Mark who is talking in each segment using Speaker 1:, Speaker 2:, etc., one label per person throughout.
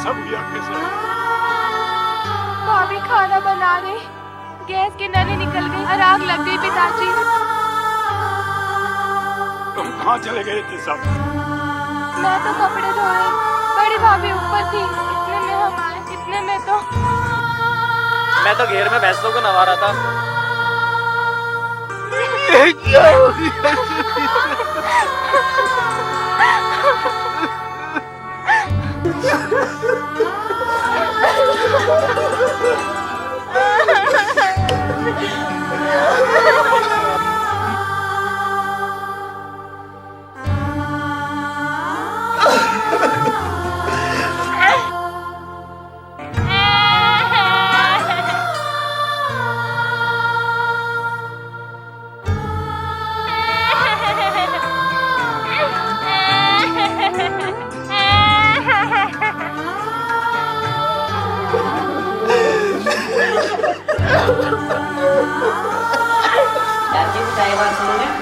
Speaker 1: सब हुआ कैसे?
Speaker 2: भाभी खाना बना रही, गैस की नली निकल गई और आग लग गई पिताजी।
Speaker 1: तुम कहाँ चले गए थे सब?
Speaker 2: मैं तो कपड़े धोए, बड़ी भाभी ऊपर थी, इतने में हम आए, इतने में तो
Speaker 3: मैं तो घेर में भैंसों को नवा रहा था।
Speaker 1: क्या हो गया?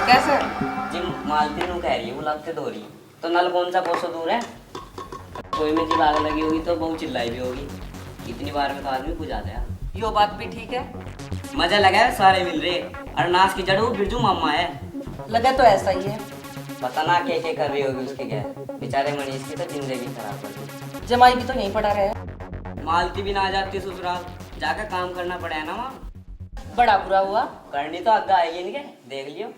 Speaker 4: कैसे
Speaker 5: जी मालती नु कह रही है, वो लगते धो रही तो नल कौन सा कोसो दूर है। कोई में जब आग लगी होगी तो बहुत चिल्लाई भी होगी। इतनी बार में तो आदमी बुझा दया।
Speaker 4: यो बात भी ठीक है।
Speaker 5: मजा लगा है, सारे मिल रहे और नाश की जड़ वो बिरजू मामा है।
Speaker 4: लगा तो ऐसा ही है।
Speaker 5: पता ना क्या कर रही होगी उसके क्या। बेचारे मनीष की तो जिंदगी खराब कर दी।
Speaker 4: जमाई भी तो यहीं पड़ा रहे।
Speaker 5: मालती भी ना जाती ससुराल, जाकर काम करना पड़ा ना वहाँ।
Speaker 4: बड़ा बुरा हुआ।
Speaker 5: करनी तो आगे आएगी नहीं, देख लियो।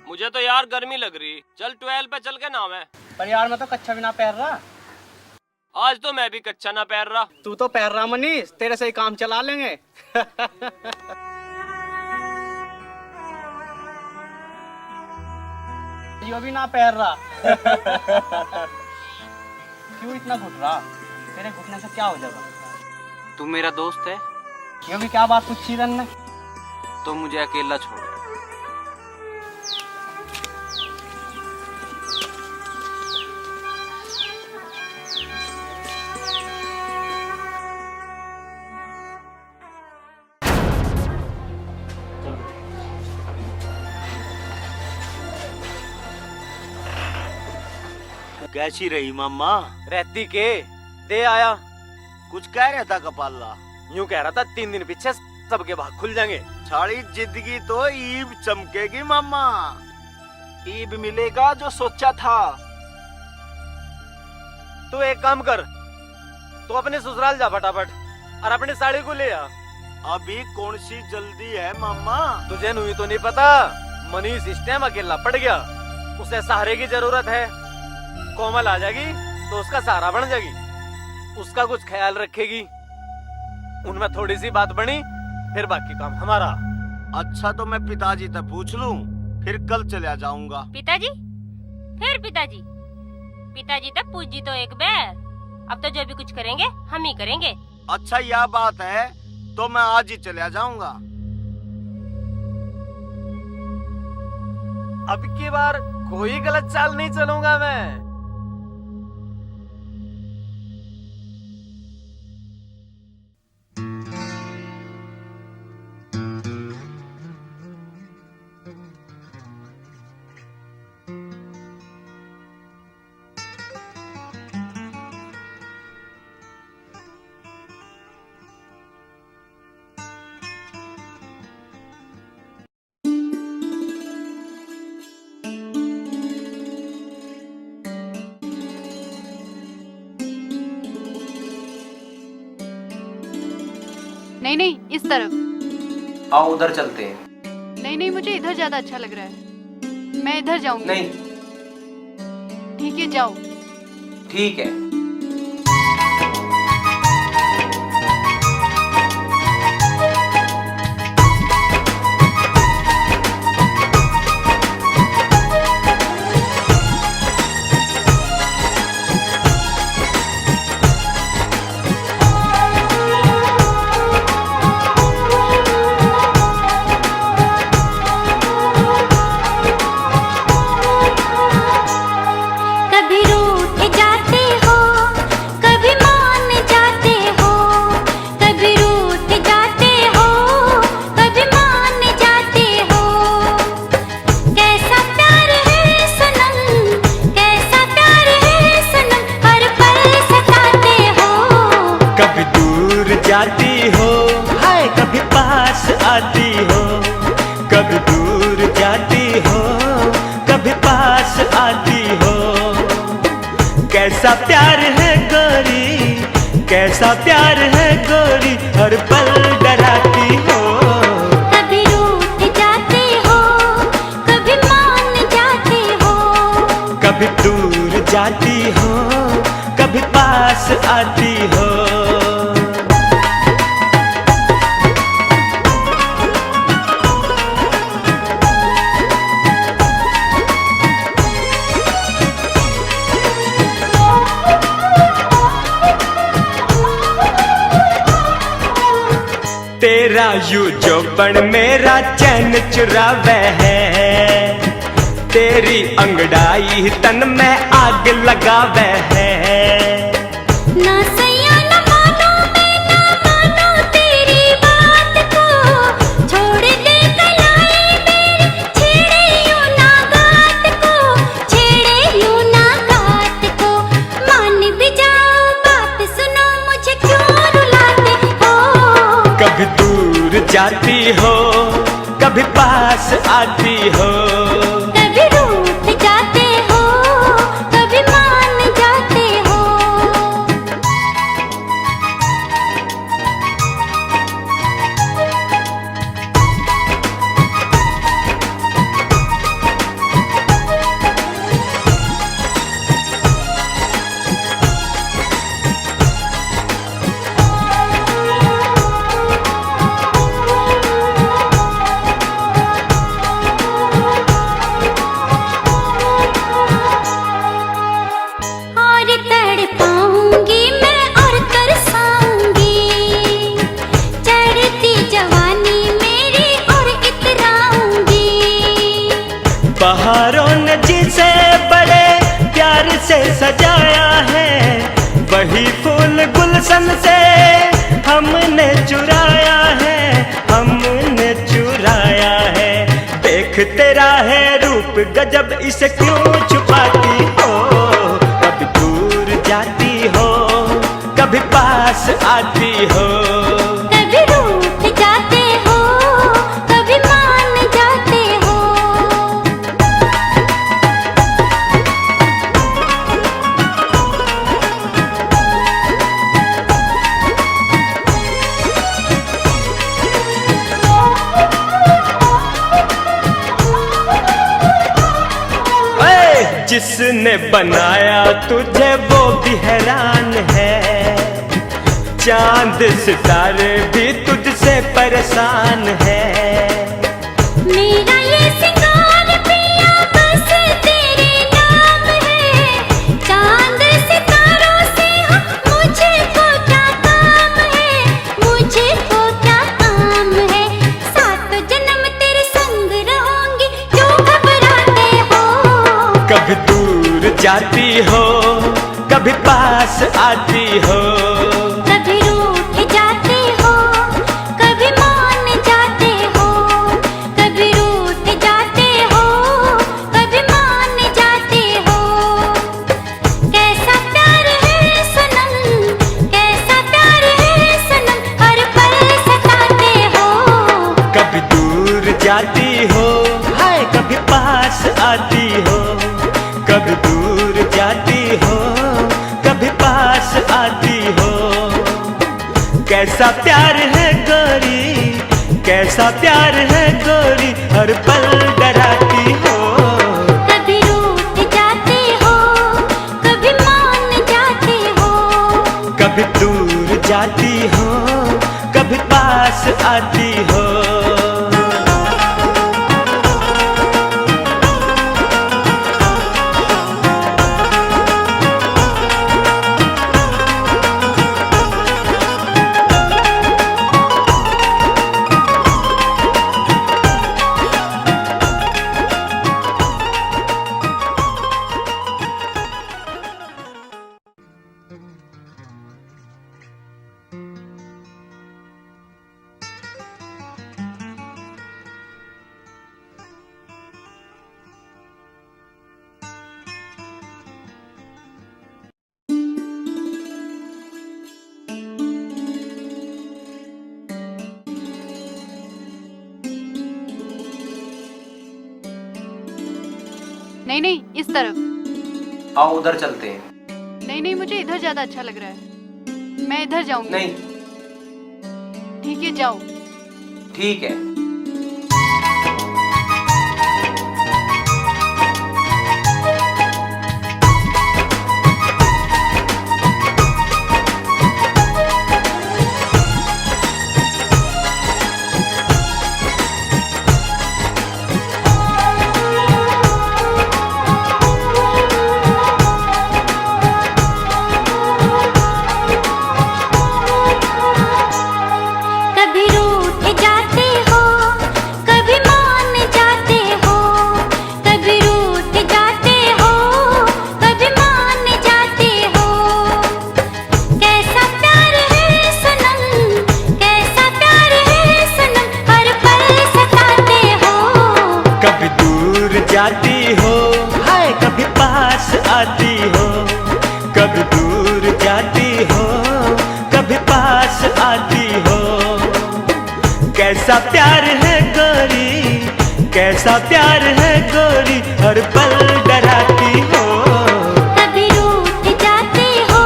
Speaker 3: मुझे तो यार गर्मी लग रही, चल 12 पे चल के नाम है।
Speaker 6: पर यार मैं तो कच्चा भी ना पैर रहा।
Speaker 3: आज तो मैं भी कच्चा ना पैर रहा।
Speaker 6: तू तो पैर रहा मनीष, तेरे से ही काम चला लेंगे। यो भी ना पैर रहा। क्यों इतना घुट रहा? तेरे घुटने से क्या हो जाएगा?
Speaker 3: तू मेरा दोस्त है
Speaker 6: यो भी क्या बात पूछी ने?
Speaker 3: तो मुझे अकेला छोड़।
Speaker 7: कैसी रही मामा?
Speaker 3: रहती के दे आया।
Speaker 7: कुछ कह रहा था कपाला?
Speaker 3: यूं कह रहा था 3 दिन पीछे सबके भाग खुल जाएंगे।
Speaker 7: सारी जिंदगी तो ईब चमकेगी मामा।
Speaker 3: ईब मिलेगा जो सोचा था। तू एक काम कर, तू अपने ससुराल जा फटाफट और अपनी साड़ी को ले आ।
Speaker 7: अभी कौन सी जल्दी है मामा?
Speaker 3: तुझे नहीं तो नहीं पता, मनीष इस टाइम अकेला पड़ गया। उसे सहारे की जरूरत है। कोमल आ जाएगी तो उसका सहारा बन जाएगी, उसका कुछ ख्याल रखेगी। उनमें थोड़ी सी बात बनी, फिर बाकी काम हमारा।
Speaker 7: अच्छा तो मैं पिताजी तक पूछ लूं, फिर कल चला जाऊंगा।
Speaker 8: पिताजी? फिर पिताजी? पिताजी तक पूछ जी तो एक बार। अब तो जो भी कुछ करेंगे हम ही करेंगे।
Speaker 7: अच्छा यह बात है तो मैं आज ही चला जाऊंगा।
Speaker 3: अब की बार कोई गलत चाल नहीं चलूंगा मैं।
Speaker 2: नहीं नहीं, इस तरफ।
Speaker 3: आओ उधर चलते हैं।
Speaker 2: नहीं नहीं, मुझे इधर ज्यादा अच्छा लग रहा है। मैं इधर जाऊंगी।
Speaker 3: नहीं।
Speaker 2: ठीक है, जाओ।
Speaker 3: ठीक है।
Speaker 8: कभी रूठ जाते हो, कभी मान जाते हो, कभी रूठ जाते हो, कभी मान जाते हो। कैसा प्यार है सनम, कैसा प्यार है सनम, हर पल सताते हो।
Speaker 9: कभी दूर जाती हो, हाय कभी पास आती हो, कभी दूर जाती हो, कभी पास आती हो। कैसा प्यार है गोरी, कैसा प्यार है गोरी, हर पल डराती हो।
Speaker 8: कभी रूठ जाते हो, कभी मान जाते हो,
Speaker 9: कभी दूर जाती हो, कभी पास आती हो। तेरा यू जोबन मेरा चैन चुरावे है, तेरी अंगड़ाई तन में आग लगावे है।
Speaker 8: ना सैया न मानो मैं ना मानो तेरी बात को, छोड़ दे कलाई मेरी, छेड़े यूं ना गात को, छेड़े यूं ना गात को। मान भी जाओ बात सुनो, मुझे क्यों रुलाते हो।
Speaker 9: कभी दूर जाती हो, कभी पास आती हो।
Speaker 8: कभी रूठ जाते हो, कभी मान जाते हो। और तड़पाऊंगी मैं और तरसाऊंगी, चढ़ती जवानी मेरी और इतराऊंगी।
Speaker 9: बहारों ने जिसे बड़े प्यार से सजाया है, वही फूल गुलशन से हमने चुराया है, हमने चुराया है। देख तेरा है रूप गजब, इसे क्यों छुपाती हो। कभी दूर जाती हो, कभी पास आती हो।
Speaker 8: कभी रूठ जाते हो, कभी मान जाते हो।
Speaker 9: ऐ, जिसने बनाया तुझे वो भी हैरान है, चांद सितारे भी तुझसे परेशान है।
Speaker 8: मेरा ये सिंगार पिया बस तेरे नाम है, चांद सितारों से हाँ मुझे को क्या काम है, मुझे को क्या काम है। सात जन्म तेरे संग रहूंगी, क्यों घबराते हो।
Speaker 9: कभी दूर जाती हो, कभी पास आती हो।
Speaker 8: कभी रूठ जाते हो, कभी मान जाते हो, कभी रूठ जाते हो, कभी मान जाते हो। कैसा प्यार है सनम, कैसा प्यार है सनम, हर पल सताते हो।
Speaker 9: कभी दूर जाती हो, हाय कभी पास आती हो। कभी दूर जाती हो, कभी पास आती हो। कैसा प्यार है गोरी, कैसा प्यार है गोरी, हर पल डराती हो।
Speaker 8: कभी रूठ जाते हो, कभी मान जाते हो,
Speaker 9: कभी दूर जाती हो, कभी पास आती हो।
Speaker 2: नहीं नहीं, इस तरफ।
Speaker 3: आओ उधर चलते हैं।
Speaker 2: नहीं नहीं, मुझे इधर ज्यादा अच्छा लग रहा है। मैं इधर जाऊंगी।
Speaker 3: नहीं।
Speaker 2: ठीक है, जाओ।
Speaker 3: ठीक है।
Speaker 8: कभी रूठ जाते हो, कभी मान जाते हो, कभी रूठ जाते हो, कभी मान जाते हो। कैसा प्यार है सनम, कैसा प्यार है सनम, हर पल सताते हो।
Speaker 9: कभी दूर जाती हो, हाय कभी पास आती हो, कभी दूर जाती हो, कभी पास आती हो। कैसा प्यार है गोरी, कैसा प्यार है गोरी, हर पल डराती हो।
Speaker 8: कभी रूठ जाते हो,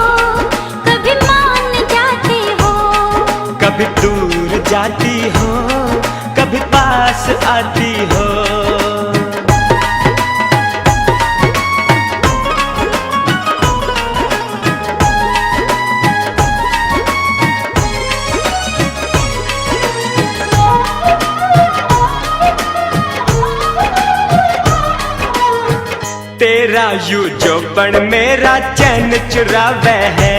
Speaker 8: कभी मान जाते हो,
Speaker 9: कभी दूर जाती हो, कभी पास आती हो। तेरा यू जोबन मेरा चैन चुरावे है,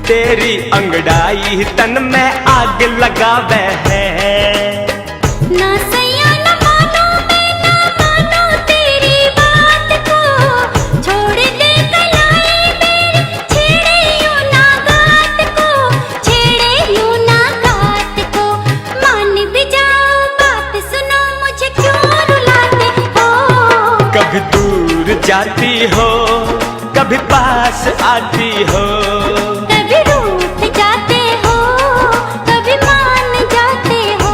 Speaker 9: तेरी अंगड़ाई तन में आग लगावे है।
Speaker 8: ना सैया ना मानो, मैं ना मानो तेरी बात को, छोड़ दे कलाई मेरी, छेड़े यूं ना गात को, छेड़े यूं ना गात को। मान भी जाओ बात सुनो, मुझे क्यों रुलाते हो।
Speaker 9: कभी दूर जाती हो, कभी पास आती हो।
Speaker 8: कभी रूठ जाते हो, कभी मान जाते हो।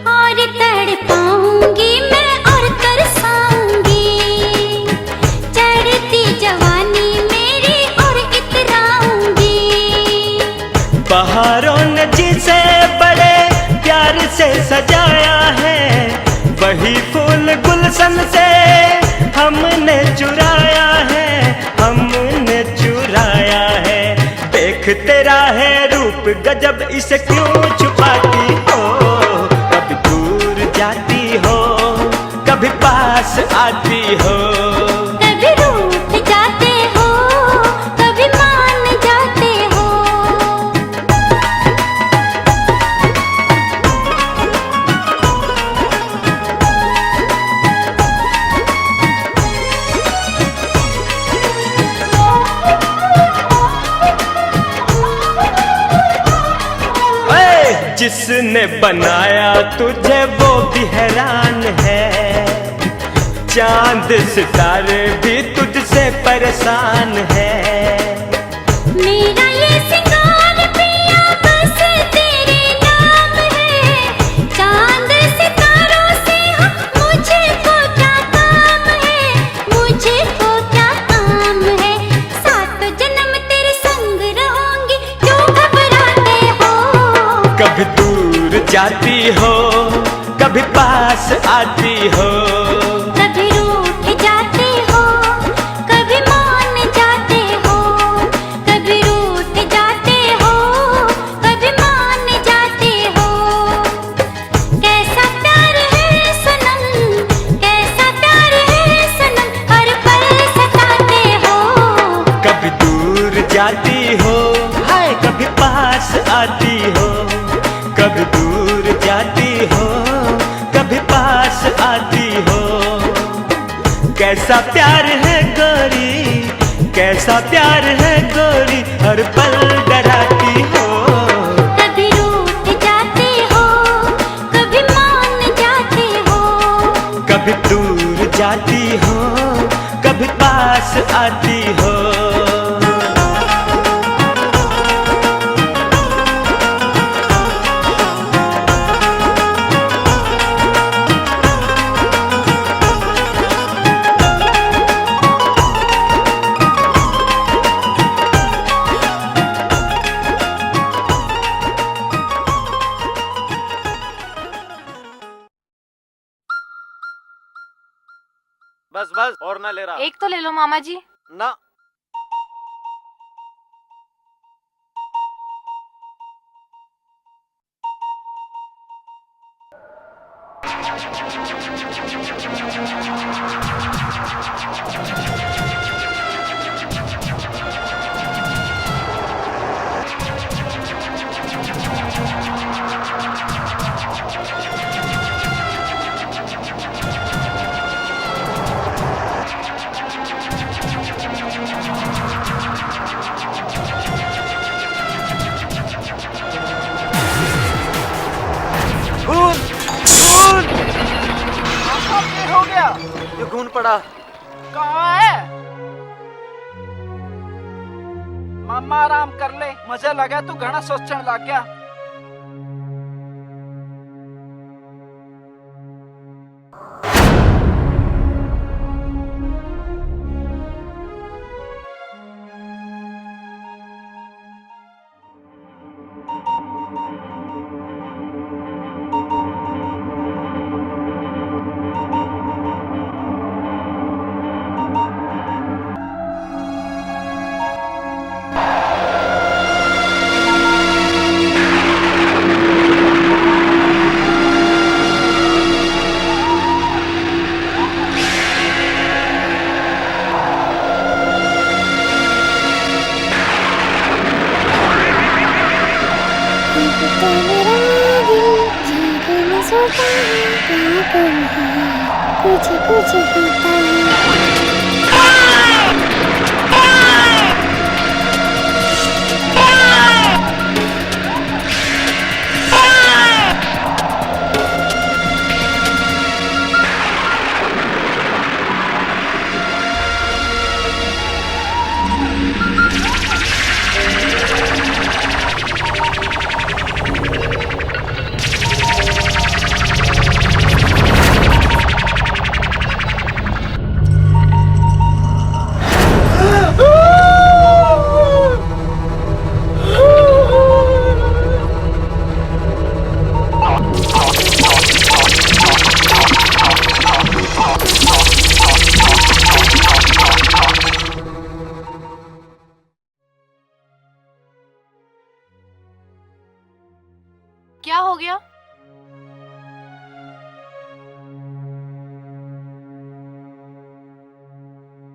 Speaker 8: और तड़पाऊंगी मैं और तरसाऊंगी, चढ़ती जवानी मेरी और इतराऊंगी।
Speaker 9: बहारों ने जिसे बड़े प्यार से सजाया है, वही फूल गुलशन से हमने चुराया है, हमने चुराया है। देख तेरा है रूप गजब, इसे क्यों छुपाती हो। कभी दूर जाती हो, कभी पास आती हो।
Speaker 8: कभी रूठ जाते हो, कभी मान जाते हो।
Speaker 9: जिसने बनाया तुझे वो भी हैरान है, चांद सितारे भी तुझसे परेशान है।
Speaker 8: मेरा ये सिंगार पिया बस तेरे नाम है, चांद सितारों से मुझे को क्या काम है, मुझे को क्या काम है। सात जन्म तेरे संग रहूंगी, क्यों घबराते हो।
Speaker 9: कभी दूर जाती हो, कभी पास आती हो,
Speaker 8: कभी रूठ जाते हो, कभी मान जाते हो, कभी रूठ जाते हो, कभी मान जाते हो। कैसा प्यार है सनम, कैसा प्यार है सनम, हर पल सताते हो।
Speaker 9: कभी दूर जाती हो, हाय कभी पास आती हो, कभी दूर जाती हो, कभी पास आती हो। कैसा प्यार है गोरी, कैसा प्यार है गोरी, हर पल डराती हो।
Speaker 8: कभी रूठ जाते हो, कभी मान जाते हो,
Speaker 9: कभी दूर जाती हो, कभी पास आती हो।
Speaker 3: बस बस और ना ले रहा।
Speaker 2: एक तो ले लो मामा जी।
Speaker 3: ना खून खून
Speaker 6: हो गया?
Speaker 3: ये खून पड़ा।
Speaker 6: कहाँ है? मामा आराम कर ले, मुझे लगा तू घना सोचने लग गया।
Speaker 8: तो मेरा दिल जागे न सोता है, क्या करूँ कुछ कुछ होता है।
Speaker 2: क्या हो गया?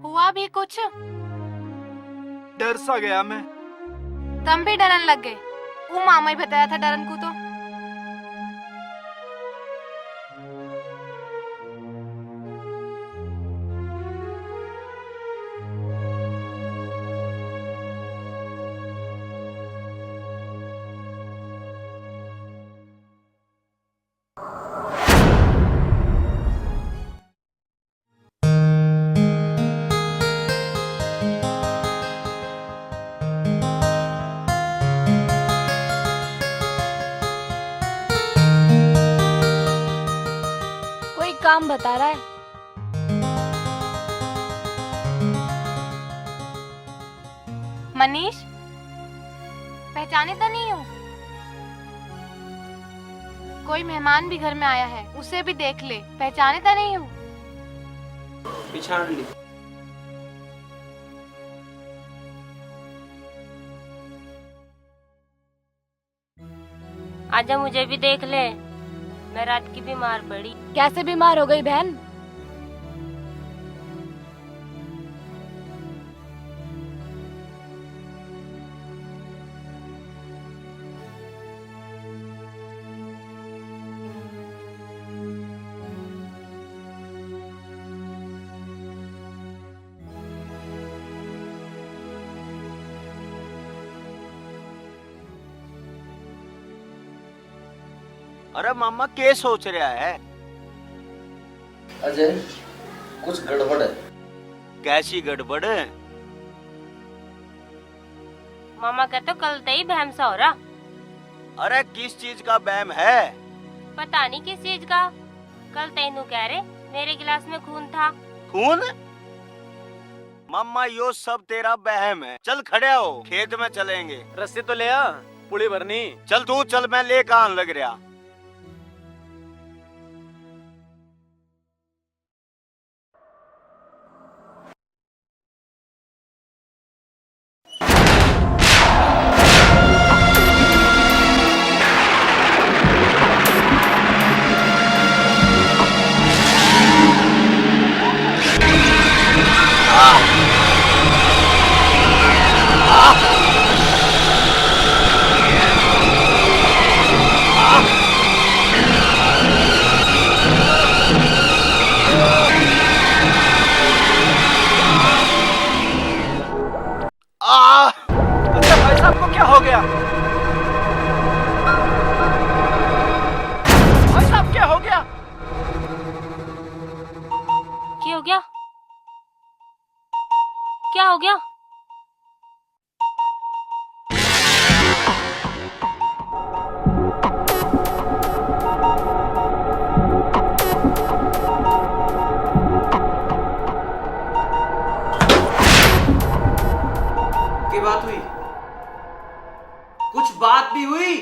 Speaker 2: हुआ भी कुछ?
Speaker 6: डर सा गया मैं।
Speaker 2: तुम भी डरन लग गए? वो मामा ही बताया था डरन को तो। काम बता रहा है। मनीष, पहचाने तो नहीं हूँ? कोई मेहमान भी घर में आया है, उसे भी देख ले, पहचाने तो नहीं हूँ?
Speaker 6: पिछाड़ ली।
Speaker 10: आजा मुझे भी देख ले, मैं रात की बीमार पड़ी।
Speaker 2: कैसे बीमार हो गई बहन?
Speaker 7: अरे मामा क्या सोच रहा है?
Speaker 11: अजय, कुछ गड़बड़ है।
Speaker 7: कैसी गड़बड़?
Speaker 10: मामा का तो कल तई बहम सा हो रहा।
Speaker 7: अरे किस चीज का बैम है?
Speaker 10: पता नहीं किस चीज का। कल तेनू कह रहे मेरे गिलास में खून था।
Speaker 7: खून? मामा यो सब तेरा बहम है। चल खड़े हो, खेत में चलेंगे।
Speaker 3: रस्सी तो ले आ, पुड़ी भरनी।
Speaker 7: चल तू चल, मैं लेकर आने लग रहा।
Speaker 6: अच्छा भाई साहब को क्या हो गया? भाई साहब क्या हो गया?
Speaker 10: क्या हो गया? क्या हो गया?
Speaker 6: की बात हुई? कुछ बात भी हुई?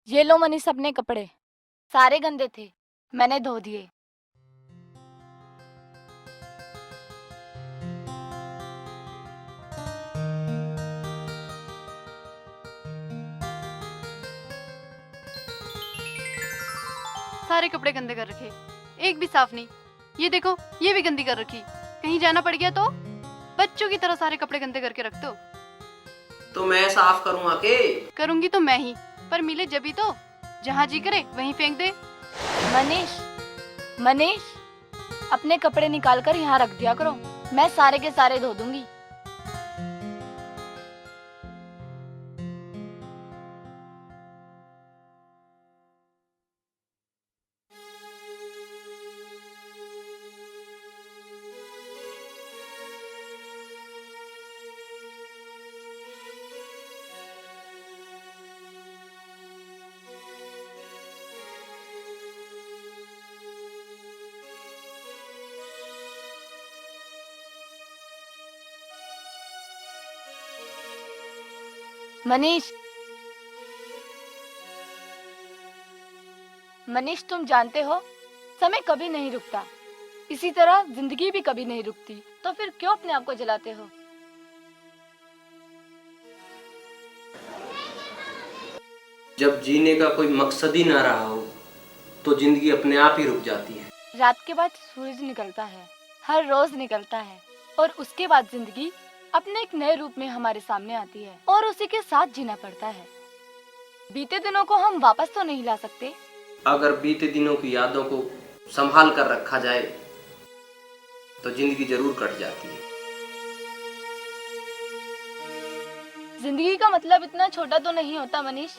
Speaker 2: ये लो मनीष अपने कपड़े, सारे गंदे थे, मैंने धो दिए।
Speaker 12: सारे कपड़े गंदे कर रखे, एक भी साफ नहीं। ये देखो, ये भी गंदी कर रखी। कहीं जाना पड़ गया तो बच्चों की तरह सारे कपड़े गंदे करके रख दो।
Speaker 6: तो मैं साफ करूँ आके?
Speaker 12: करूंगी तो मैं ही, पर मिले जभी तो। जहाँ जी करे वहीं फेंक दे।
Speaker 2: मनीष, मनीष, अपने कपड़े निकाल कर यहाँ रख दिया करो, मैं सारे के सारे धो दूंगी। मनीष, मनीष तुम जानते हो समय कभी नहीं रुकता, इसी तरह जिंदगी भी कभी नहीं रुकती, तो फिर क्यों अपने आप को जलाते हो?
Speaker 11: जब जीने का कोई मकसद ही ना रहा हो तो जिंदगी अपने आप ही रुक जाती है।
Speaker 2: रात के बाद सूरज निकलता है, हर रोज निकलता है, और उसके बाद जिंदगी अपने एक नए रूप में हमारे सामने आती है और उसी के साथ जीना पड़ता है। बीते दिनों को हम वापस तो नहीं ला सकते।
Speaker 11: अगर बीते दिनों की यादों को संभाल कर रखा जाए तो जिंदगी जरूर कट जाती है।
Speaker 2: जिंदगी का मतलब इतना छोटा तो नहीं होता मनीष।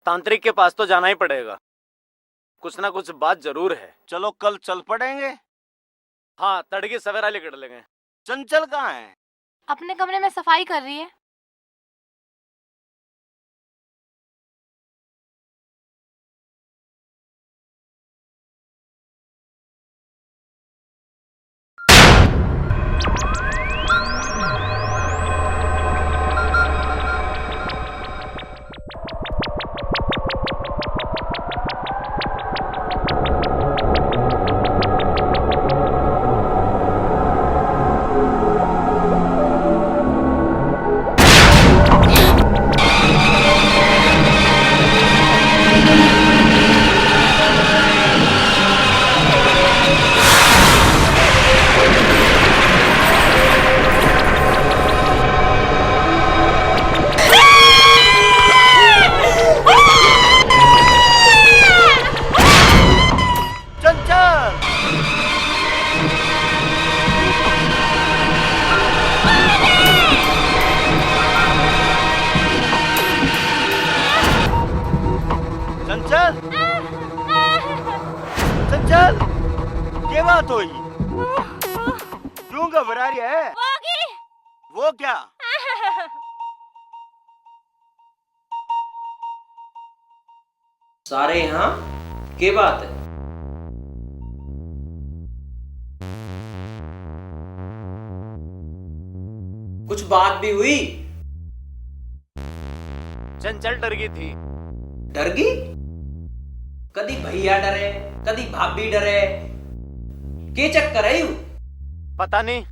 Speaker 3: तांत्रिक के पास तो जाना ही पड़ेगा, कुछ ना कुछ बात जरूर है।
Speaker 7: चलो कल चल पड़ेंगे।
Speaker 3: हाँ, तड़के सवेरा लेकर लेंगे।
Speaker 7: चंचल कहाँ है?
Speaker 2: अपने कमरे में सफाई कर रही है।
Speaker 7: चंचल, चंचल, क्या बात हुई? क्यों घबरा रही है? वो क्या?
Speaker 11: सारे यहाँ के बात है? कुछ बात भी हुई?
Speaker 3: चंचल डर गई थी।
Speaker 11: डर गई? कदी भैया डरे, कदी भाभी डरे, के चक्कर है यू?
Speaker 3: पता नहीं।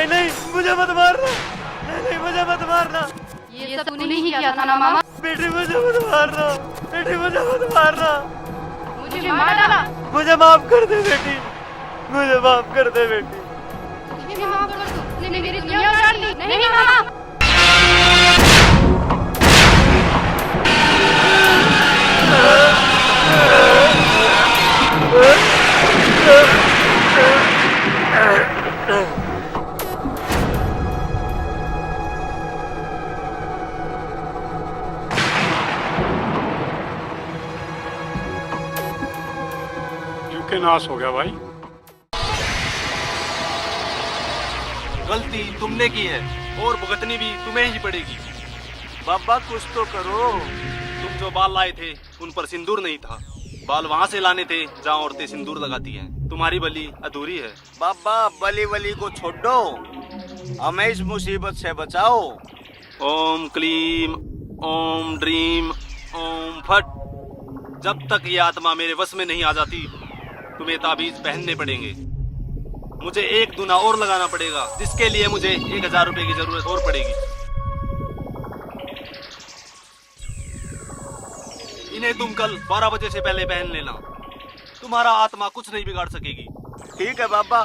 Speaker 9: नहीं, मुझे मत मारना। नहीं, मुझे मत मारना।
Speaker 12: ये सब तूने ही किया था ना मामा?
Speaker 9: बेटी मुझे मत मारना। बेटी मुझे मत मारना।
Speaker 12: मुझे मार डाला।
Speaker 9: मुझे माफ कर दे बेटी, मुझे माफ कर दे बेटी।
Speaker 12: मुझे माफ कर दो, तूने मेरी दुनिया उजाड़ दी। नहीं मामा।
Speaker 1: के नाश हो गया भाई।
Speaker 3: गलती तुमने की है और भुगतनी भी तुम्हें ही पड़ेगी।
Speaker 7: बाबा कुछ तो करो।
Speaker 3: तुम जो बाल लाए थे उन पर सिंदूर नहीं था। बाल वहाँ से लाने थे जहाँ औरतें सिंदूर लगाती हैं। तुम्हारी बलि अधूरी है।
Speaker 7: बाबा बलि वली को छोड़ दो, हमें इस मुसीबत से बचाओ।
Speaker 3: ओम क्लीम ओम ड्रीम ओम फट। जब तक ये आत्मा मेरे वश में नहीं आ जाती तुम्हें ताबीज पहनने पड़ेंगे। मुझे 1 दूना और लगाना पड़ेगा, जिसके लिए मुझे 1000 रुपए की जरूरत और पड़ेगी। इन्हें तुम कल 12 बजे से पहले पहन लेना। तुम्हारा आत्मा कुछ नहीं बिगाड़ सकेगी।
Speaker 7: ठीक है बाबा।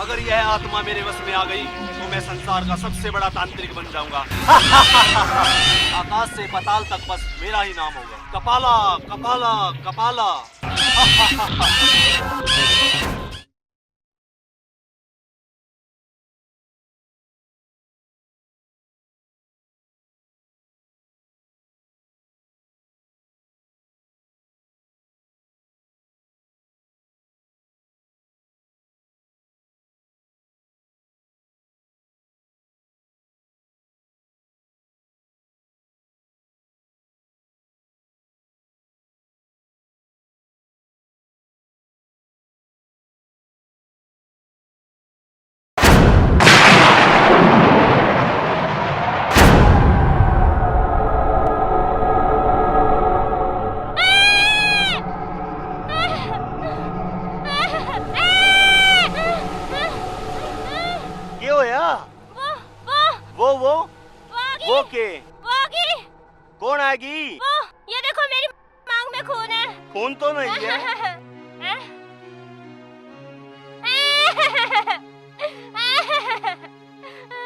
Speaker 3: अगर यह आत्मा मेरे वश में आ गई तो मैं संसार का सबसे बड़ा तांत्रिक बन जाऊंगा। आकाश से पाताल तक बस मेरा ही नाम होगा, कपाला कपाला कपाला।
Speaker 7: वो के? कौन आएगी?
Speaker 10: ये देखो मेरी मांग में खून है।
Speaker 7: खून तो नहीं है।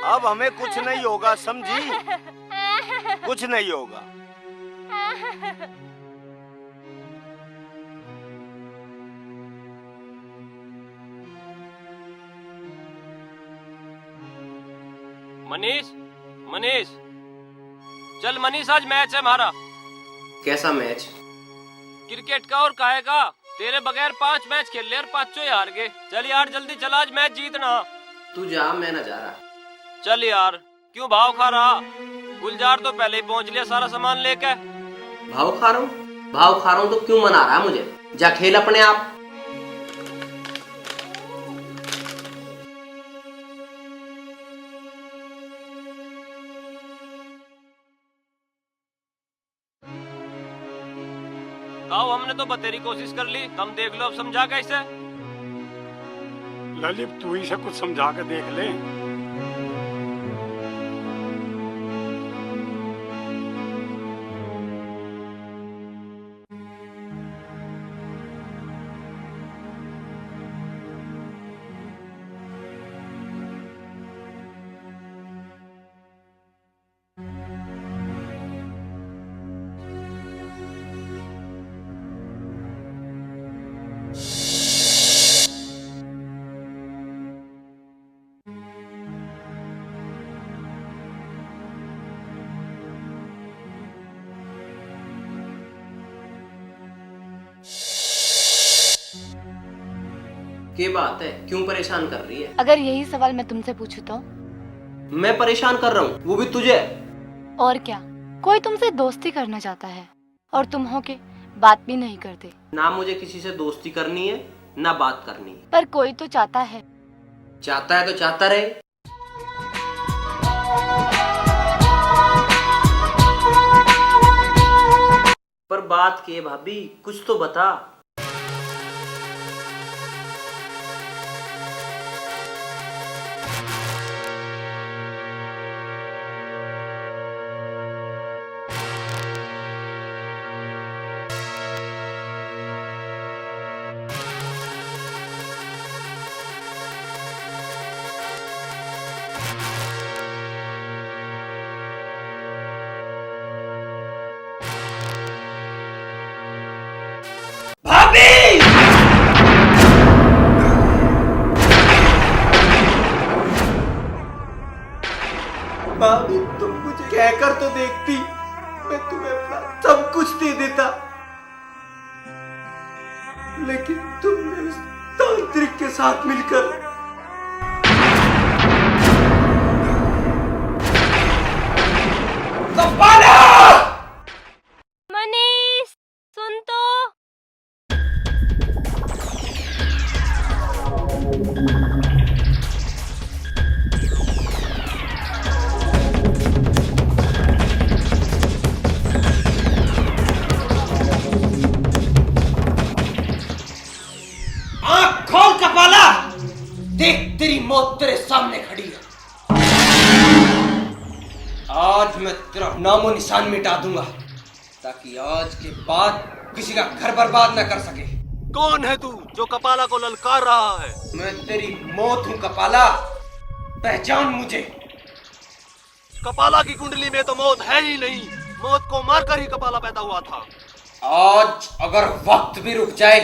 Speaker 7: अब हमें कुछ नहीं होगा, समझी? कुछ नहीं होगा।
Speaker 3: मनीष, मनीष, चल मनीष, आज मैच है हमारा।
Speaker 11: कैसा मैच?
Speaker 3: क्रिकेट का और काहे का? तेरे बगैर 5 मैच खेल ले और 5 ही हार गए। चल यार जल्दी चल, आज मैच जीतना।
Speaker 11: तू जा, मैं ना जा रहा।
Speaker 3: चल यार, क्यों भाव खा रहा? गुलजार तो पहले ही पहुंच लिया सारा सामान लेके।
Speaker 11: भाव खा रहा हूँ? भाव खा रहा हूँ तो क्यों मना रहा है मुझे? जा खेल अपने आप।
Speaker 3: आओ, हमने तो बतेरी कोशिश कर ली, तुम देख लो, अब समझा कैसे?
Speaker 1: ललित तू ही से कुछ समझा के देख ले।
Speaker 11: क्या बात है, क्यों परेशान कर रही है?
Speaker 2: अगर यही सवाल मैं तुमसे पूछूं तो?
Speaker 11: मैं परेशान कर रहा हूँ, वो भी तुझे?
Speaker 2: और क्या, कोई तुमसे दोस्ती करना चाहता है और तुम हो के बात भी नहीं करते।
Speaker 11: ना मुझे किसी से दोस्ती करनी है ना बात करनी है।
Speaker 2: पर कोई तो चाहता है।
Speaker 11: चाहता है तो चाहता रहे। पर बात के भाभी, कुछ तो बता।
Speaker 9: भाभी, तुम मुझे कहकर तो देखती, मैं तुम्हें अपना सब कुछ दे देता। लेकिन तुमने उस तांत्रिक के साथ मिलकर कपाला!
Speaker 10: मनीष सुन तो।
Speaker 11: आज मैं तेरा नामो निशान मिटा दूंगा, ताकि आज के बाद किसी का घर बर्बाद न कर सके।
Speaker 3: कौन है तू जो कपाला को ललकार रहा है?
Speaker 11: मैं तेरी मौत हूँ कपाला, पहचान मुझे।
Speaker 3: कपाला की कुंडली में तो मौत है ही नहीं, मौत को मारकर ही कपाला पैदा हुआ था।
Speaker 11: आज अगर वक्त भी रुक जाए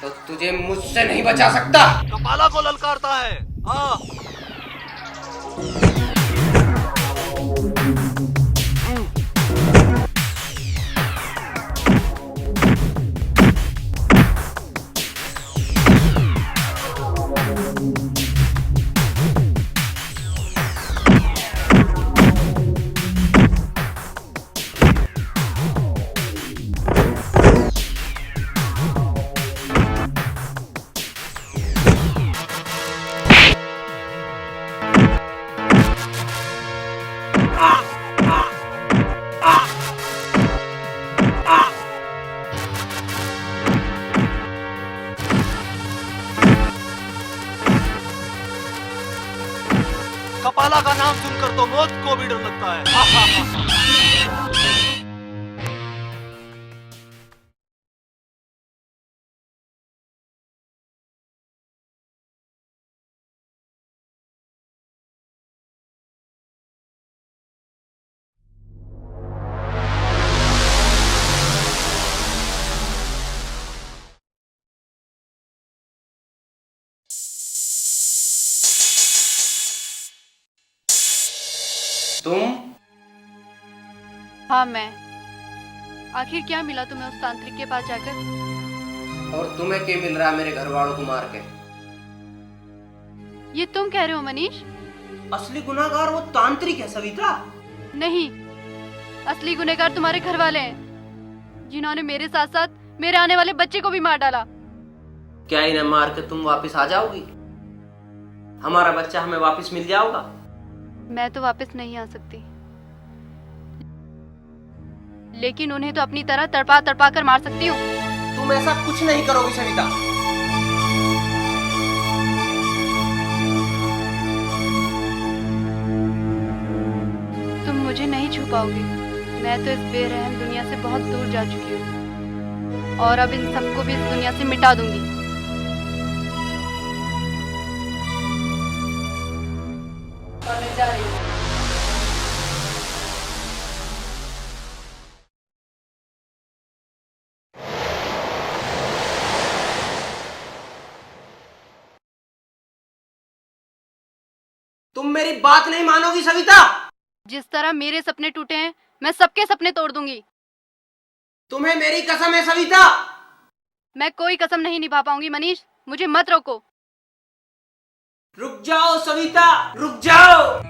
Speaker 11: तो तुझे मुझसे नहीं बचा सकता।
Speaker 3: कपाला को ललकारता है। आ कपाला का नाम सुनकर तो मौत को भी डर लगता है।
Speaker 11: तुम?
Speaker 12: हाँ मैं। आखिर क्या मिला तुम्हें उस तांत्रिक के पास जाकर?
Speaker 11: और तुम्हें क्या मिल रहा है मेरे घर वालों को मार के?
Speaker 12: ये तुम कह रहे हो मनीष?
Speaker 11: असली गुनाहगार वो तांत्रिक है सविता।
Speaker 12: नहीं, असली गुनहगार तुम्हारे घर वाले हैं, जिन्होंने मेरे साथ साथ मेरे आने वाले बच्चे को भी मार डाला।
Speaker 11: क्या इन्हें मार के तुम वापस आ जाओगी? हमारा बच्चा हमें वापस मिल जाओगा?
Speaker 12: मैं तो वापस नहीं आ सकती, लेकिन उन्हें तो अपनी तरह तड़पा तड़पा कर मार सकती हूँ।
Speaker 11: तुम ऐसा कुछ नहीं करोगी सविता।
Speaker 12: तुम मुझे नहीं छू पाओगे। मैं तो इस बेरहम दुनिया से बहुत दूर जा चुकी हूँ, और अब इन सबको भी इस दुनिया से मिटा दूंगी। और मैं जा रही हूँ।
Speaker 11: तुम मेरी बात नहीं मानोगी सविता।
Speaker 12: जिस तरह मेरे सपने टूटे हैं, मैं सबके सपने तोड़ दूंगी।
Speaker 11: तुम्हें मेरी कसम है सविता।
Speaker 12: मैं कोई कसम नहीं निभा पाऊंगी मनीष, मुझे मत रोको।
Speaker 11: रुक जाओ सविता, रुक जाओ।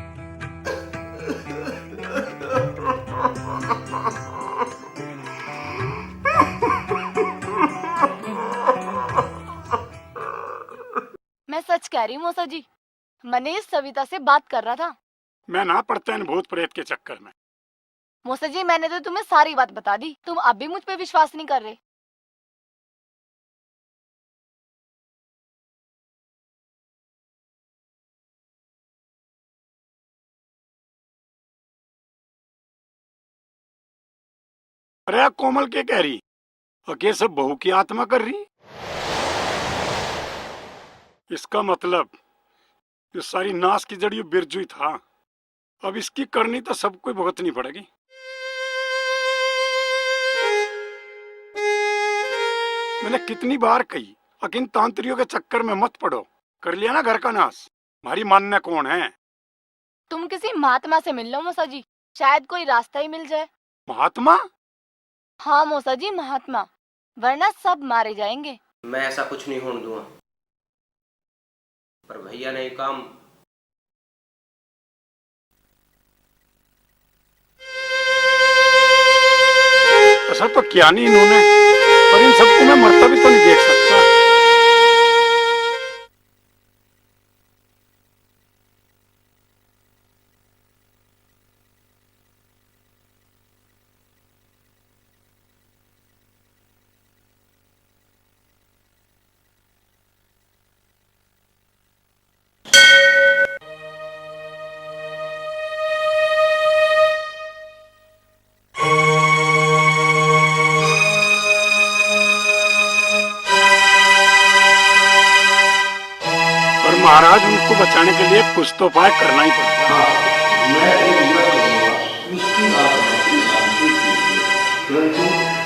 Speaker 2: मैं सच कह रही हूँ मौसा जी, मनीष सविता से बात कर रहा था।
Speaker 1: मैं ना पड़ता इन भूत प्रेत के चक्कर में।
Speaker 2: मौसा जी, मैंने तो तुम्हें सारी बात बता दी, तुम अब भी मुझ पे विश्वास नहीं कर रहे।
Speaker 1: अरे कोमल के कह रही अके सब बहू की आत्मा कर रही। इसका मतलब ये सारी नाश की जड़ी बिरजू ही था। अब इसकी करनी तो सबको भुगतनी पड़ेगी। मैंने कितनी बार कही अकिन तांत्रियों के चक्कर में मत पड़ो। कर लिया ना घर का नाश। हमारी मानना कौन है?
Speaker 2: तुम किसी महात्मा से मिल लो मौसा जी, शायद कोई रास्ता ही मिल जाए।
Speaker 1: महात्मा?
Speaker 2: हाँ मौसा जी, महात्मा, वरना सब मारे जाएंगे।
Speaker 11: मैं ऐसा कुछ नहीं होने दूंगा, पर भैया ने ये काम
Speaker 1: ऐसा तो क्या नहीं इन्होंने, पर इन सबको मैं मरता भी तो नहीं देख सकता। महाराज उनको बचाने के लिए कुछ तो उपाय करना ही पड़ेगा।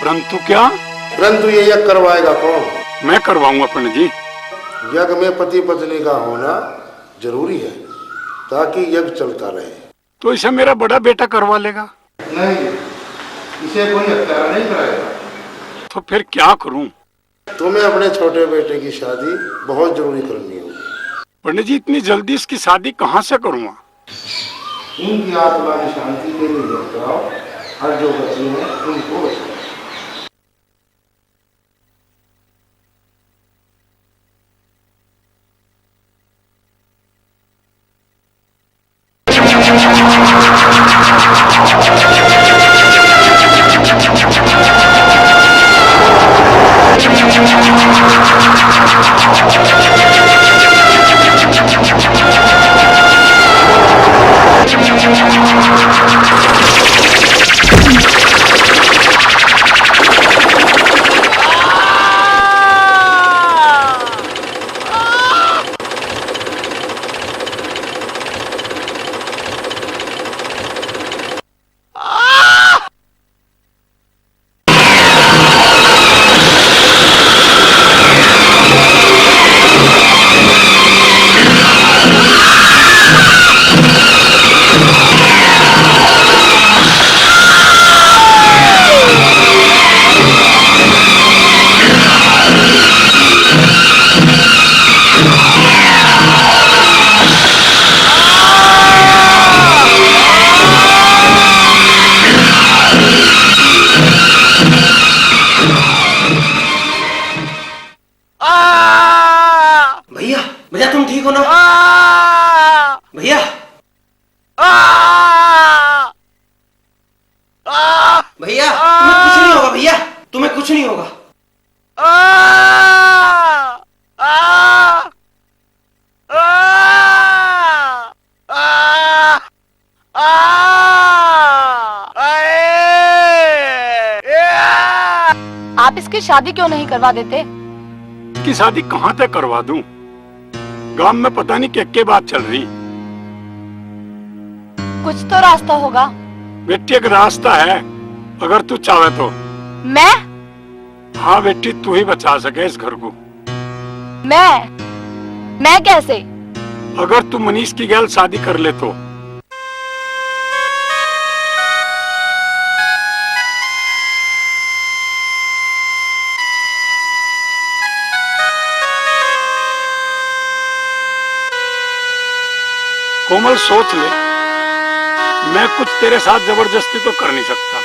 Speaker 1: परंतु क्या?
Speaker 13: परंतु ये यज्ञ करवाएगा कौन?
Speaker 1: मैं करवाऊंगा पंडित जी।
Speaker 13: यज्ञ में पति पत्नी का होना जरूरी है ताकि यज्ञ चलता रहे।
Speaker 1: तो इसे मेरा बड़ा बेटा करवा लेगा?
Speaker 13: नहीं, इसे कोई हत्यारा नहीं कराएगा।
Speaker 1: तो फिर क्या करूं?
Speaker 13: तुम्हें अपने छोटे बेटे की शादी बहुत जरूरी करनी होगी।
Speaker 1: पंडित जी इतनी जल्दी इसकी शादी कहाँ से करूँगा?
Speaker 13: उनकी आत्मा की शांति के लिए यज्ञ कराओ और जो बच्चे हैं उनको बचाओ।
Speaker 11: भैया तुम ठीक हो ना? भैया भैया तुम्हें कुछ नहीं होगा। भैया तुम्हें कुछ नहीं होगा।
Speaker 2: आप इसकी शादी क्यों नहीं करवा देते?
Speaker 1: इसकी शादी कहाँ तक करवा दूं? गांव में पता नहीं क्या बात चल रही।
Speaker 2: कुछ तो रास्ता होगा।
Speaker 1: बेटी एक रास्ता है, अगर तू चाहे तो।
Speaker 2: मैं?
Speaker 1: हाँ बेटी, तू ही बचा सके इस घर को।
Speaker 2: मैं कैसे?
Speaker 1: अगर तू मनीष की गैल शादी कर ले तो। कोमल सोच ले, मैं कुछ तेरे साथ जबरदस्ती तो कर नहीं सकता।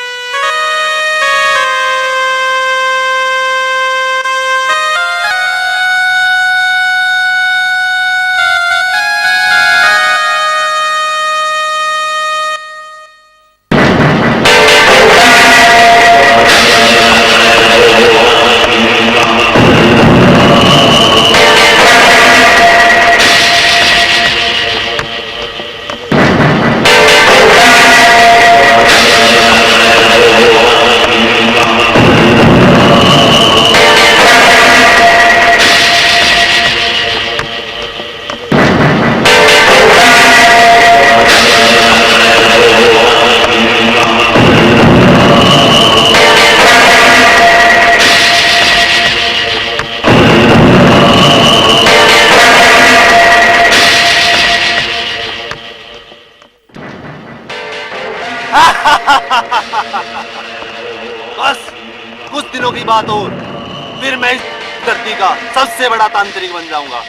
Speaker 3: बस कुछ दिनों की बात और फिर मैं इस धरती का सबसे बड़ा तांत्रिक बन जाऊंगा।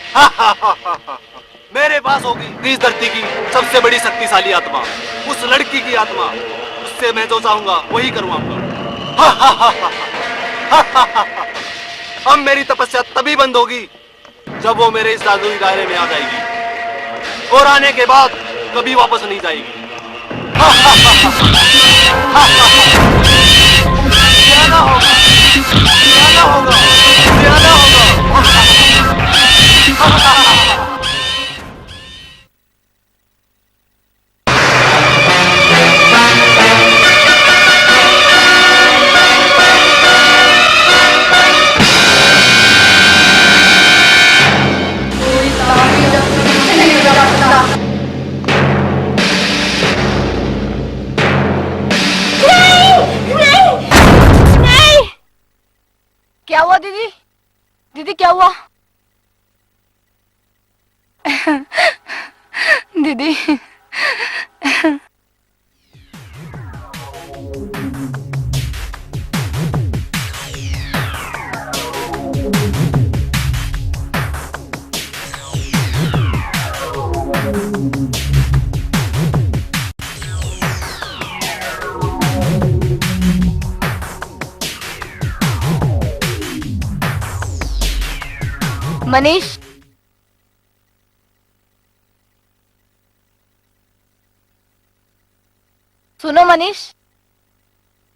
Speaker 3: मेरे पास होगी इस धरती की सबसे बड़ी शक्तिशाली आत्मा, उस लड़की की आत्मा। उससे मैं जो चाहूंगा वही करवाऊंगा। अब मेरी तपस्या तभी बंद होगी जब वो मेरे इस जादुई दायरे में आ जाएगी, और आने के बाद कभी वापस नहीं जाएगी। ज्यादा होगा, ज्यादा होगा, ज्यादा होगा।
Speaker 2: क्या हुआ दीदी? दीदी क्या हुआ? दीदी मनीष, सुनो मनीष,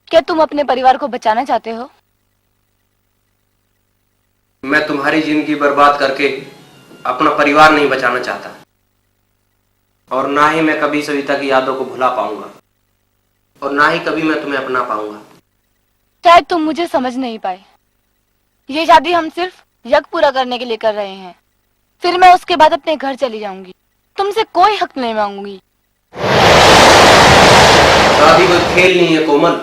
Speaker 2: क्या तुम अपने परिवार को बचाना चाहते हो?
Speaker 11: मैं तुम्हारी जिंदगी बर्बाद करके अपना परिवार नहीं बचाना चाहता, और ना ही मैं कभी सविता की यादों को भुला पाऊंगा, और ना ही कभी मैं तुम्हें अपना पाऊंगा।
Speaker 2: शायद तुम मुझे समझ नहीं पाए। ये शादी हम सिर्फ यज्ञ पूरा करने के लिए कर रहे हैं, फिर मैं उसके बाद अपने घर चली जाऊंगी। तुमसे कोई हक नहीं मांगूंगी।
Speaker 11: शादी कोई खेल नहीं है कोमल,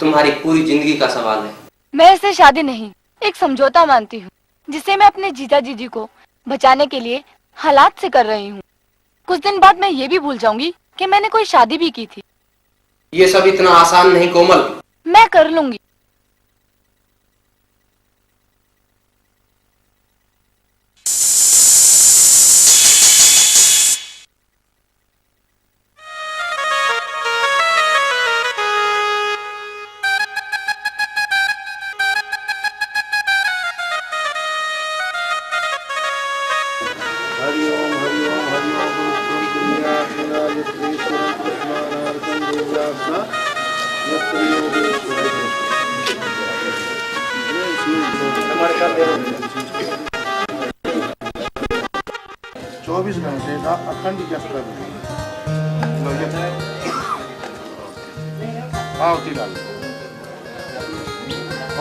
Speaker 11: तुम्हारी पूरी जिंदगी का सवाल है।
Speaker 2: मैं इसे शादी नहीं, एक समझौता मानती हूँ, जिसे मैं अपने जीजा जीजी को बचाने के लिए हालात से कर रही हूँ। कुछ दिन बाद मैं ये भी भूल जाऊंगी कि मैंने कोई शादी भी की थी।
Speaker 11: ये सब इतना आसान नहीं कोमल।
Speaker 2: मैं कर लूंगी।
Speaker 13: चौबीस घंटे का अखंड जप कर आहुति डाल।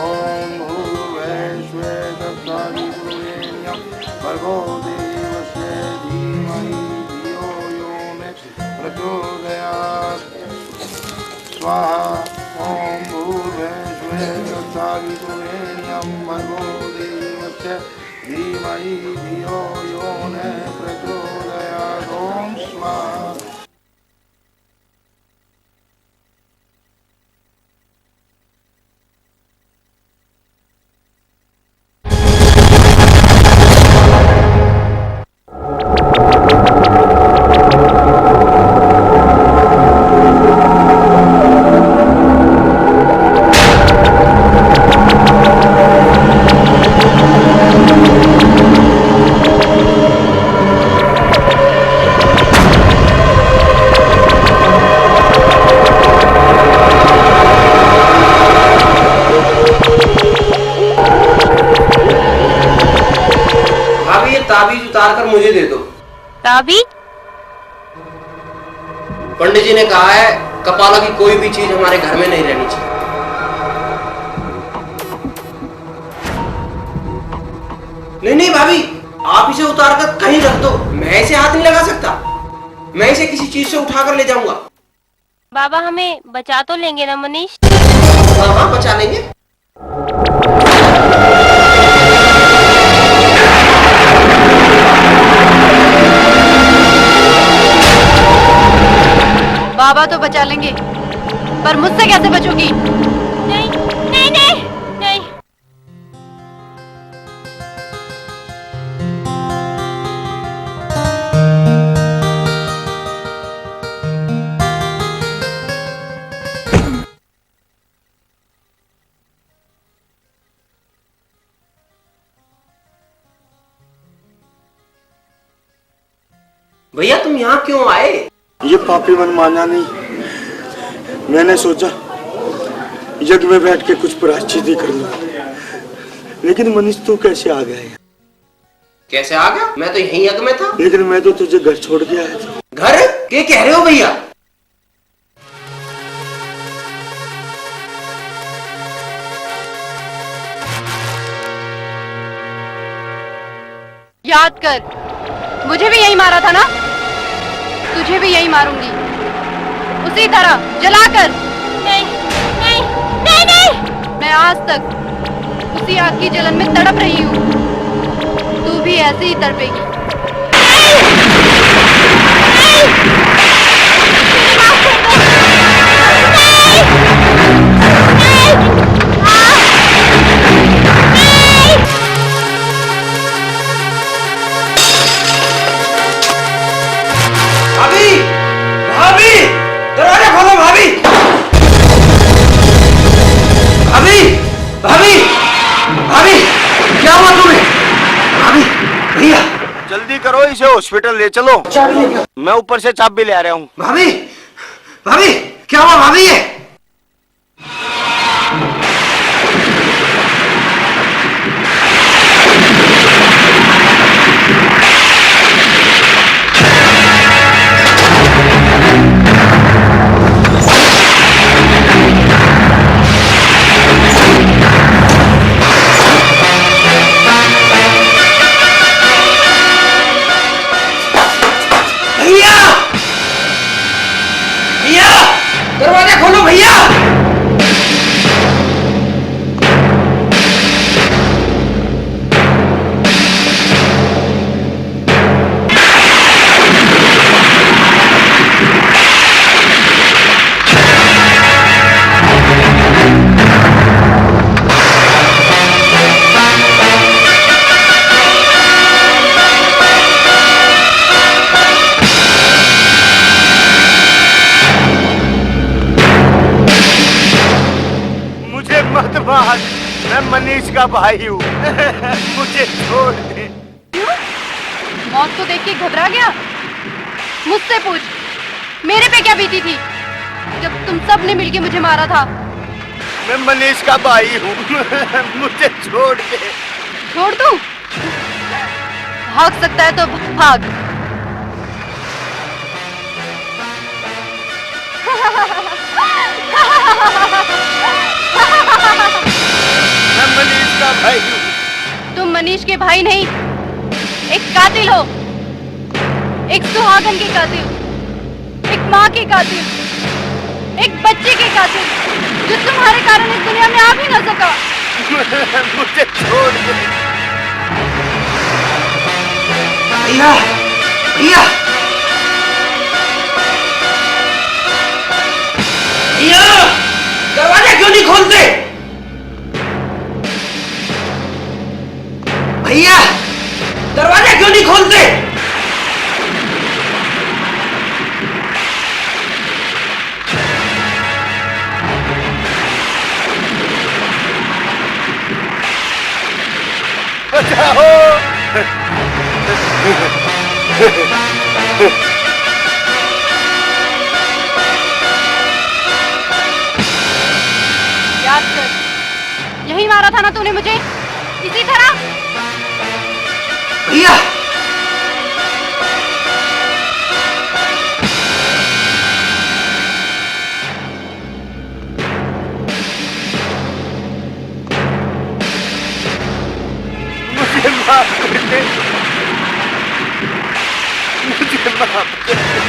Speaker 13: ओम भूर्भुवस्सुः तत्सवितुर्वरेण्यं भर्गो देवस्य धीमहि धियो यो न प्रचोदयात्। स्वाहा। ओम भूर्भुवस्सुः तत्सवितुर्वरेण्यं भर्गो देवस्य धीमहि धियो यो न प्रचोदयात्। ओम स्वाहा।
Speaker 11: ताबीज उतार कर मुझे दे दो।
Speaker 10: ताबीज?
Speaker 11: पंडित जी ने कहा है कपाला की कोई भी चीज हमारे घर में नहीं रहनी चाहिए। नहीं नहीं भाभी, आप इसे उतार कर कहीं रख दो, मैं इसे हाथ नहीं लगा सकता। मैं इसे किसी चीज से उठाकर ले जाऊंगा।
Speaker 10: बाबा हमें बचा तो लेंगे ना मनीष?
Speaker 11: हाँ हाँ बचा लेंगे।
Speaker 12: बाबा तो बचा लेंगे, पर मुझसे कैसे बचोगी?
Speaker 10: नहीं नहीं नहीं नहीं।
Speaker 11: भैया तुम यहाँ क्यों आए?
Speaker 13: ये पापी मन माना नहीं। मैंने सोचा यज्ञ में बैठ के कुछ प्रायश्चित ही कर लूं, लेकिन मनीष तू कैसे आ गया?
Speaker 11: कैसे आ गया? मैं तो यहीं यज्ञ में था।
Speaker 13: लेकिन मैं तो तुझे घर छोड़ के आया था।
Speaker 11: घर? क्या कह रहे हो भैया?
Speaker 12: याद कर, मुझे भी यही मारा था ना? तुझे भी यही मारूंगी, उसी तरह जलाकर।
Speaker 10: नहीं नहीं नहीं नहीं।
Speaker 12: मैं आज तक उसी आग की जलन में तड़प रही हूँ। तू भी ऐसे ही तड़पेगी।
Speaker 9: भाभी, भाभी, दरवाजा खोलो भाभी। भाभी, भाभी, भाभी, क्या हुआ तुम्हें? भाभी, भैया,
Speaker 7: जल्दी करो, इसे हॉस्पिटल ले चलो। मैं ऊपर से चाबी ले आ रहा हूँ।
Speaker 9: भाभी, भाभी, क्या हुआ भाभी? ये भैया, भैया, दरवाजा खोलो भैया।
Speaker 7: मुझे मत मार, मैं मनीष का भाई हूँ। मुझे छोड़ दे।
Speaker 12: मौत को देख के घबरा गया? मुझसे पूछ, मेरे पे क्या बीती थी जब तुम सब ने मिलके मुझे मारा था?
Speaker 7: मैं मनीष का भाई हूँ। मुझे छोड़ दे।
Speaker 12: छोड़ दूं? भाग सकता है तो भाग।
Speaker 7: मैं मनीष का भाई हूँ।
Speaker 12: तुम मनीष के भाई नहीं, एक कातिल हो, एक सुहागन के कातिल, एक माँ के कातिल, एक बच्चे के कातिल, जो तुम्हारे कारण इस दुनिया में आ भी न सका।
Speaker 7: मुझे छोड़ दे।
Speaker 9: भैया, भैया, भैया, दरवाजा क्यों नहीं खोलते? भैया, दरवाजा क्यों नहीं खोलते?
Speaker 7: बचाओ।
Speaker 12: याद कर, यही मारा था ना तूने मुझे, इसी तरह।
Speaker 9: भैया,
Speaker 7: मुझे माफ कर दे। मुझे माफ कर दे।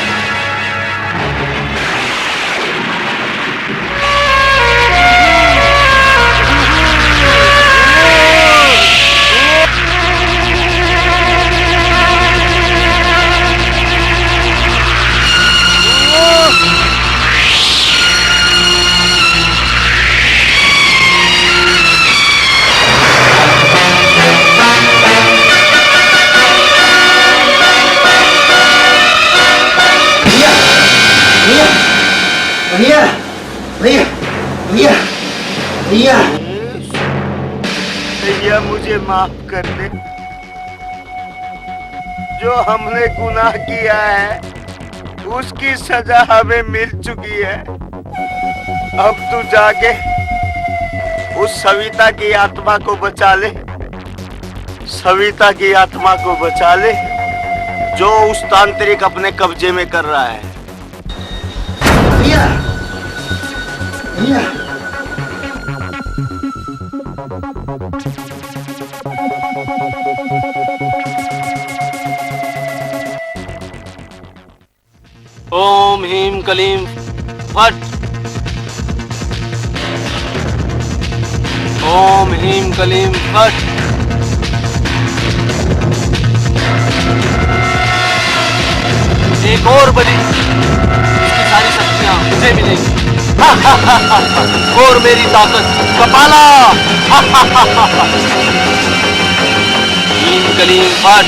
Speaker 9: भैया, भैया, भैया, भैया,
Speaker 7: भैया, मुझे माफ कर दे। जो हमने गुनाह किया है उसकी सजा हमें मिल चुकी है। अब तू जाके उस सविता की आत्मा को बचा ले। सविता की आत्मा को बचा ले, जो उस तांत्रिक अपने कब्जे में कर रहा है।
Speaker 9: भैया, भैया,
Speaker 3: ओम ह्रीम कलीम फट। ओम हीम कलीम फट। एक और बलि, इसकी सारी शक्तियां मुझे मिलेंगी। और मेरी ताकत कपाला। हीम कलीम फट।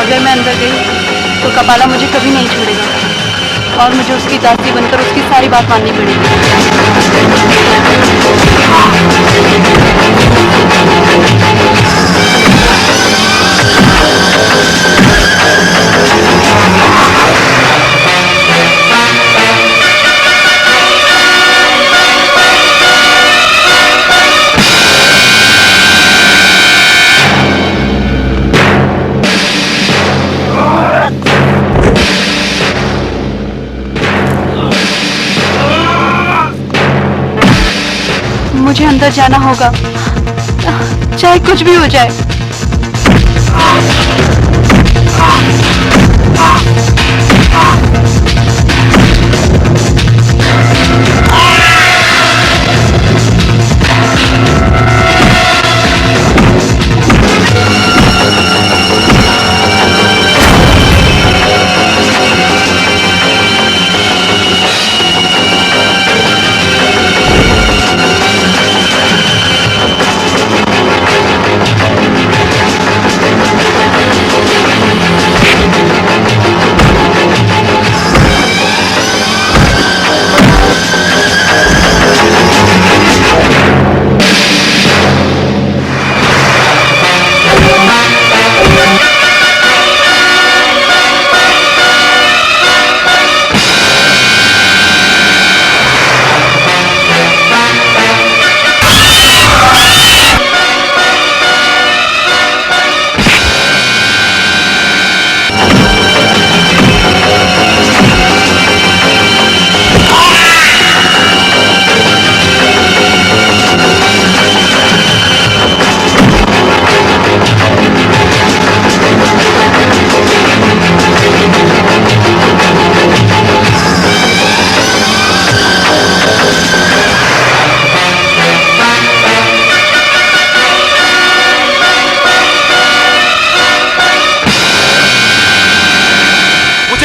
Speaker 12: अगर मैं अंदर गई तो कपाला मुझे कभी नहीं छोड़ेगा और मुझे उसकी दासी बनकर उसकी सारी बात माननी मुझे अंदर जाना होगा, चाहे कुछ भी हो जाए।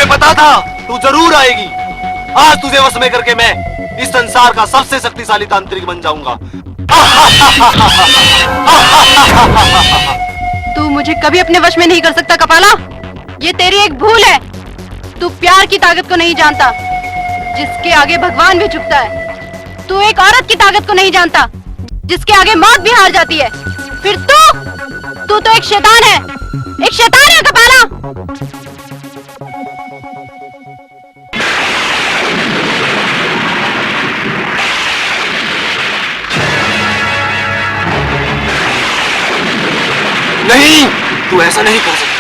Speaker 3: पता था तू जरूर आएगी। आज तुझे वश में करके मैं इस संसार का सबसे शक्तिशाली तांत्रिक बन जाऊंगा।
Speaker 12: तू मुझे कभी अपने वश में नहीं कर सकता कपाला, ये तेरी एक भूल है। तू प्यार की ताकत को नहीं जानता, जिसके आगे भगवान भी झुकता है। तू एक औरत की ताकत को नहीं जानता, जिसके आगे मौत भी हार जाती है। फिर तू तो एक शैतान है, एक शैतान है कपाला।
Speaker 3: नहीं, तू ऐसा नहीं कर सकता।